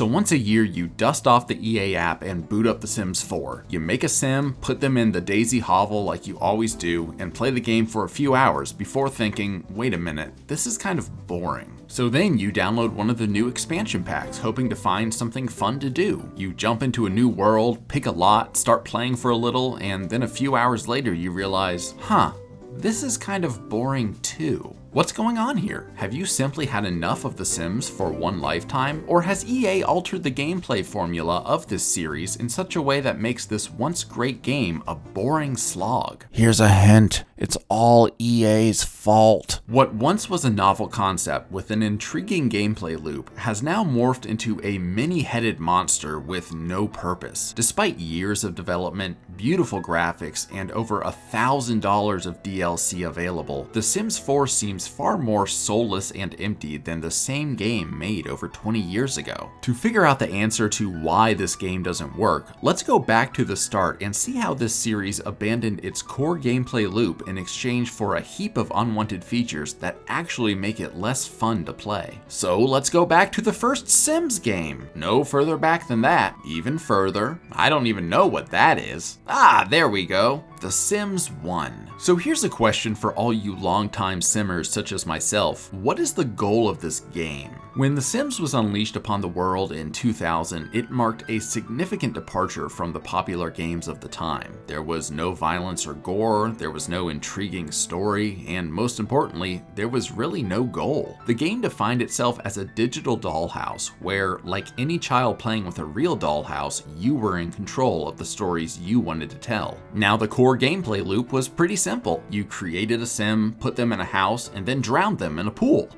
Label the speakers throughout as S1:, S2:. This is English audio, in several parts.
S1: So once a year, you dust off the EA app and boot up The Sims 4. You make a sim, put them in the daisy hovel like you always do, and play the game for a few hours before thinking, wait a minute, this is kind of boring. So then you download one of the new expansion packs, hoping to find something fun to do. You jump into a new world, pick a lot, start playing for a little, and then a few hours later you realize, this is kind of boring too. What's going on here? Have you simply had enough of The Sims for one lifetime? Or has EA altered the gameplay formula of this series in such a way that makes this once great game a boring slog? Here's a hint. It's all EA's fault. What once was a novel concept with an intriguing gameplay loop has now morphed into a many-headed monster with no purpose. Despite years of development, beautiful graphics, and over $1,000 of DLC available, The Sims 4 seems far more soulless and empty than the same game made over 20 years ago. To figure out the answer to why this game doesn't work, let's go back to the start and see how this series abandoned its core gameplay loop in exchange for a heap of unwanted features that actually make it less fun to play. So let's go back to the first Sims game. No further back than that, even further. I don't even know what that is. There we go. The Sims 1. So here's a question for all you longtime simmers such as myself. What is the goal of this game? When The Sims was unleashed upon the world in 2000, it marked a significant departure from the popular games of the time. There was no violence or gore, there was no intriguing story, and most importantly, there was really no goal. The game defined itself as a digital dollhouse, where, like any child playing with a real dollhouse, you were in control of the stories you wanted to tell. Now, the core gameplay loop was pretty simple. You created a sim, put them in a house, and then drowned them in a pool.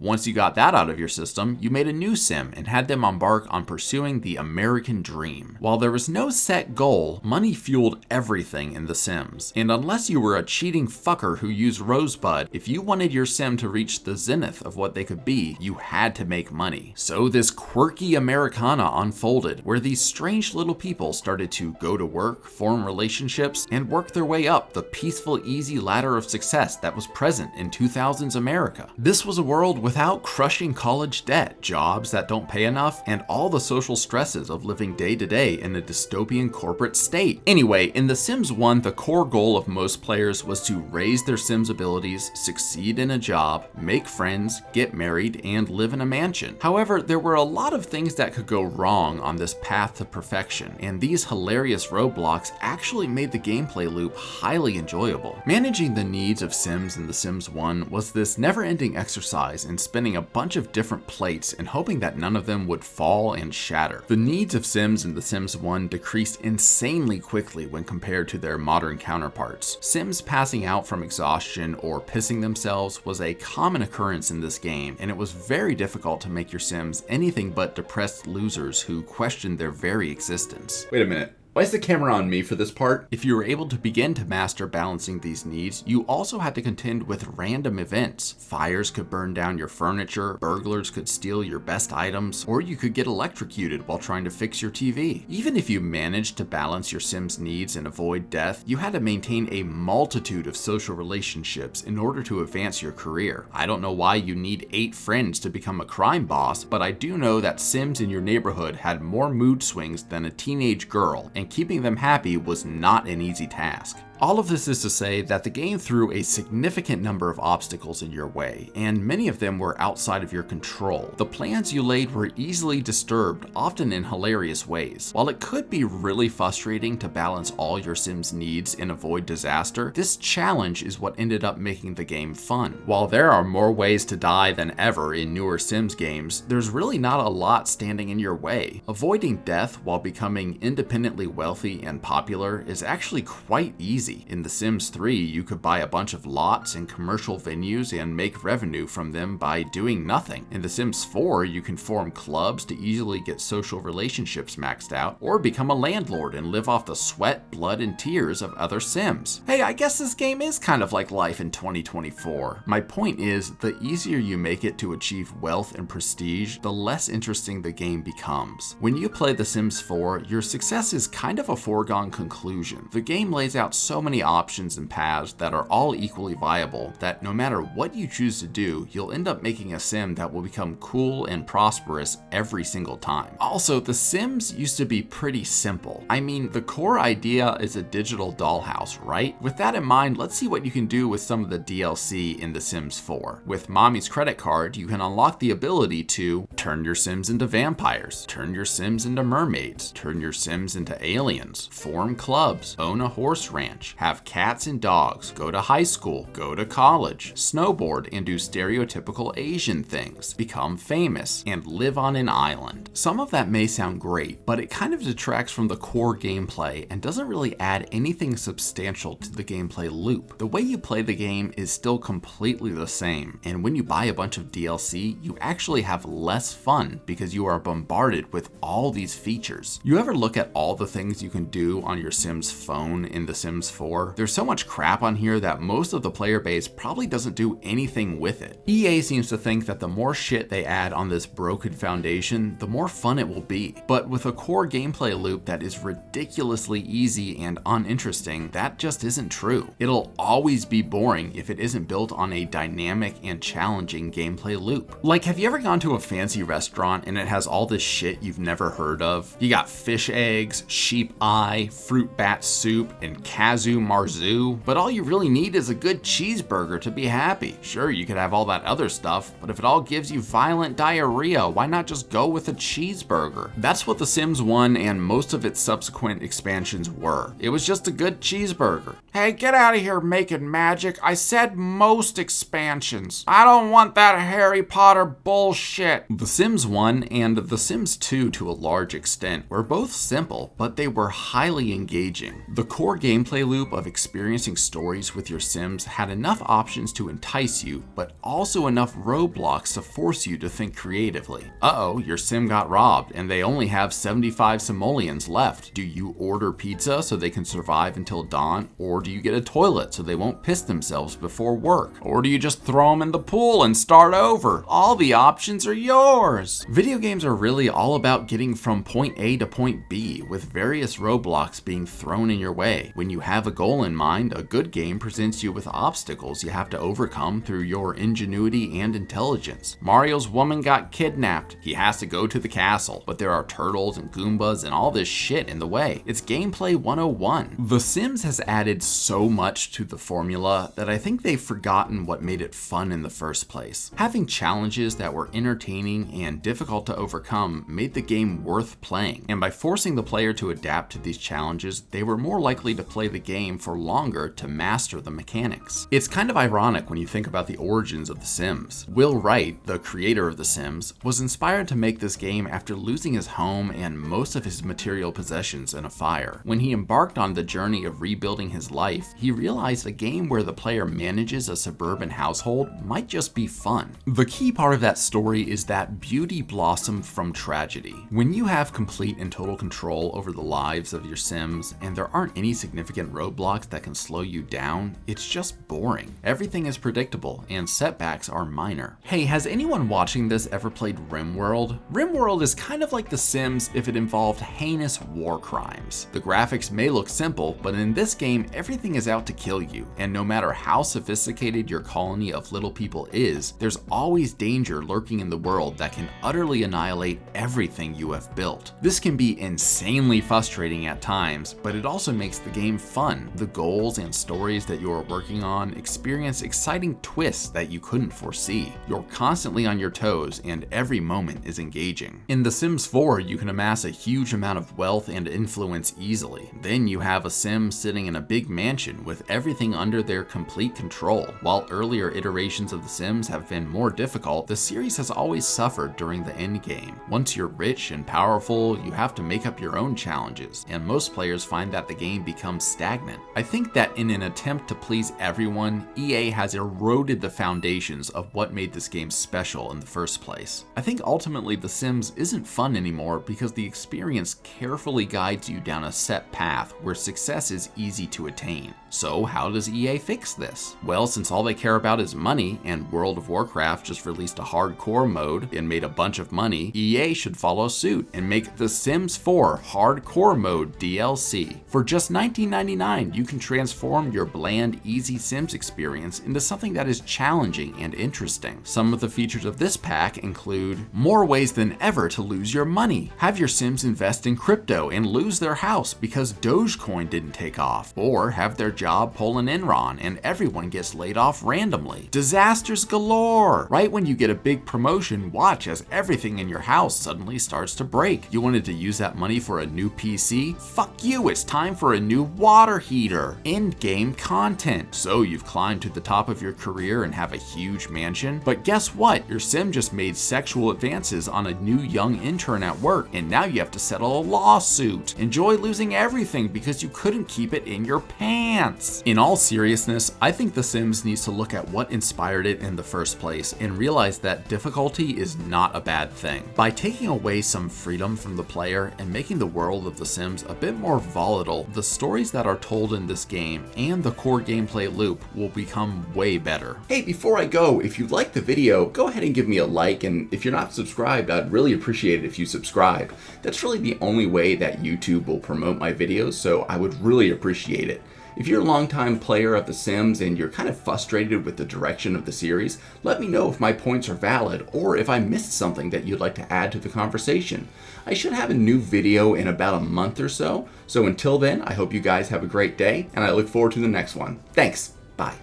S1: Once you got that out of your system, you made a new sim and had them embark on pursuing the American dream. While there was no set goal, money fueled everything in The Sims. And unless you were a cheating fucker who used Rosebud, if you wanted your sim to reach the zenith of what they could be, you had to make money. So this quirky Americana unfolded, where these strange little people started to go to work, form relationships, and work their way up the peaceful, easy ladder of success that was present in 2000s America. This was a world without crushing college debt, jobs that don't pay enough, and all the social stresses of living day to day in a dystopian corporate state. Anyway, in The Sims 1, the core goal of most players was to raise their Sims abilities, succeed in a job, make friends, get married, and live in a mansion. However, there were a lot of things that could go wrong on this path to perfection, and these hilarious roadblocks actually made the gameplay loop highly enjoyable. Managing the needs of Sims in The Sims 1 was this never-ending exercise in spinning a bunch of different plates and hoping that none of them would fall and shatter. The needs of Sims in The Sims 1 decreased insanely quickly when compared to their modern counterparts. Sims passing out from exhaustion or pissing themselves was a common occurrence in this game, and it was very difficult to make your Sims anything but depressed losers who questioned their very existence. Wait a minute. Why is the camera on me for this part? If you were able to begin to master balancing these needs, you also had to contend with random events. Fires could burn down your furniture, burglars could steal your best items, or you could get electrocuted while trying to fix your TV. Even if you managed to balance your Sims' needs and avoid death, you had to maintain a multitude of social relationships in order to advance your career. I don't know why you need 8 friends to become a crime boss, but I do know that Sims in your neighborhood had more mood swings than a teenage girl, and keeping them happy was not an easy task. All of this is to say that the game threw a significant number of obstacles in your way, and many of them were outside of your control. The plans you laid were easily disturbed, often in hilarious ways. While it could be really frustrating to balance all your Sims' needs and avoid disaster, this challenge is what ended up making the game fun. While there are more ways to die than ever in newer Sims games, there's really not a lot standing in your way. Avoiding death while becoming independently wealthy and popular is actually quite easy. In The Sims 3, you could buy a bunch of lots in commercial venues and make revenue from them by doing nothing. In The Sims 4, you can form clubs to easily get social relationships maxed out, or become a landlord and live off the sweat, blood, and tears of other Sims. Hey, I guess this game is kind of like life in 2024. My point is, the easier you make it to achieve wealth and prestige, the less interesting the game becomes. When you play The Sims 4, your success is kind of a foregone conclusion. The game lays out so so many options and paths that are all equally viable that no matter what you choose to do, you'll end up making a sim that will become cool and prosperous every single time. Also, The Sims used to be pretty simple. I mean, the core idea is a digital dollhouse, right? With that in mind, let's see what you can do with some of the DLC in The Sims 4. With Mommy's credit card, you can unlock the ability to turn your Sims into vampires, turn your Sims into mermaids, turn your Sims into aliens, form clubs, own a horse ranch, have cats and dogs, go to high school, go to college, snowboard and do stereotypical Asian things, become famous, and live on an island. Some of that may sound great, but it kind of detracts from the core gameplay and doesn't really add anything substantial to the gameplay loop. The way you play the game is still completely the same, and when you buy a bunch of DLC, you actually have less fun because you are bombarded with all these features. You ever look at all the things you can do on your Sims phone in The Sims 4? There's so much crap on here that most of the player base probably doesn't do anything with it. EA seems to think that the more shit they add on this broken foundation, the more fun it will be. But with a core gameplay loop that is ridiculously easy and uninteresting, that just isn't true. It'll always be boring if it isn't built on a dynamic and challenging gameplay loop. Like, have you ever gone to a fancy restaurant and it has all this shit you've never heard of? You got fish eggs, sheep eye, fruit bat soup, and kazoo marzu, but all you really need is a good cheeseburger to be happy. Sure, you could have all that other stuff, but if it all gives you violent diarrhea, why not just go with a cheeseburger? That's what The Sims 1 and most of its subsequent expansions were. It was just a good cheeseburger. Hey, get out of here making magic. I said most expansions. I don't want that Harry Potter bullshit. The Sims 1 and The Sims 2 to a large extent were both simple, but they were highly engaging. The core gameplay loop of experiencing stories with your Sims had enough options to entice you, but also enough roadblocks to force you to think creatively. Uh-oh, your Sim got robbed and they only have 75 simoleons left. Do you order pizza so they can survive until dawn, or do you get a toilet so they won't piss themselves before work? Or do you just throw them in the pool and start over? All the options are yours. Video games are really all about getting from point A to point B, with various roadblocks being thrown in your way. When you have a goal in mind, a good game presents you with obstacles you have to overcome through your ingenuity and intelligence. Mario's woman got kidnapped. He has to go to the castle, but there are turtles and Goombas and all this shit in the way. It's gameplay 101. The Sims has added so much to the formula that I think they've forgotten what made it fun in the first place. Having challenges that were entertaining and difficult to overcome made the game worth playing, and by forcing the player to adapt to these challenges, they were more likely to play the game for longer to master the mechanics. It's kind of ironic when you think about the origins of The Sims. Will Wright, the creator of The Sims, was inspired to make this game after losing his home and most of his material possessions in a fire. When he embarked on the journey of rebuilding his life, he realized a game where the player manages a suburban household might just be fun. The key part of that story is that beauty blossomed from tragedy. When you have complete and total control over the lives of your Sims, and there aren't any significant roadblocks that can slow you down, it's just boring. Everything is predictable, and setbacks are minor. Hey, has anyone watching this ever played RimWorld? RimWorld is kind of like The Sims if it involved heinous war crimes. The graphics may look simple, but in this game, everything is out to kill you, and no matter how sophisticated your colony of little people is, there's always danger lurking in the world that can utterly annihilate everything you have built. This can be insanely frustrating at times, but it also makes the game fun. The goals and stories that you are working on experience exciting twists that you couldn't foresee. You're constantly on your toes, and every moment is engaging. In The Sims 4, you can amass a huge amount of wealth and influence easily. Then you have a Sim sitting in a big mansion with everything under their complete control. While earlier iterations of The Sims have been more difficult, the series has always suffered during the end game. Once you're rich and powerful, you have to make up your own challenges, and most players find that the game becomes stagnant. I think that in an attempt to please everyone, EA has eroded the foundations of what made this game special in the first place. I think ultimately The Sims isn't fun anymore because the experience carefully guides you down a set path where success is easy to attain. So how does EA fix this? Well, since all they care about is money, and World of Warcraft just released a hardcore mode and made a bunch of money, EA should follow suit and make The Sims 4 Hardcore Mode DLC. For just $19.99, kind, you can transform your bland, easy Sims experience into something that is challenging and interesting. Some of the features of this pack include more ways than ever to lose your money. Have your Sims invest in crypto and lose their house because Dogecoin didn't take off, or have their job pull an Enron and everyone gets laid off randomly. Disasters galore! Right when you get a big promotion, watch as everything in your house suddenly starts to break. You wanted to use that money for a new PC? Fuck you, it's time for a new water heater. End-game content. So you've climbed to the top of your career and have a huge mansion, but guess what? Your Sim just made sexual advances on a new young intern at work, and now you have to settle a lawsuit. Enjoy losing everything because you couldn't keep it in your pants. In all seriousness, I think The Sims needs to look at what inspired it in the first place and realize that difficulty is not a bad thing. By taking away some freedom from the player and making the world of The Sims a bit more volatile, the stories that are told in this game and the core gameplay loop will become way better.
S2: Hey, before I go, if you liked the video, go ahead and give me a like, and if you're not subscribed, I'd really appreciate it if you subscribe. That's really the only way that YouTube will promote my videos, so I would really appreciate it. If you're a longtime player of The Sims and you're kind of frustrated with the direction of the series, let me know if my points are valid or if I missed something that you'd like to add to the conversation. I should have a new video in about a month or so, so until then, I hope you guys have a great day, and I look forward to the next one. Thanks. Bye.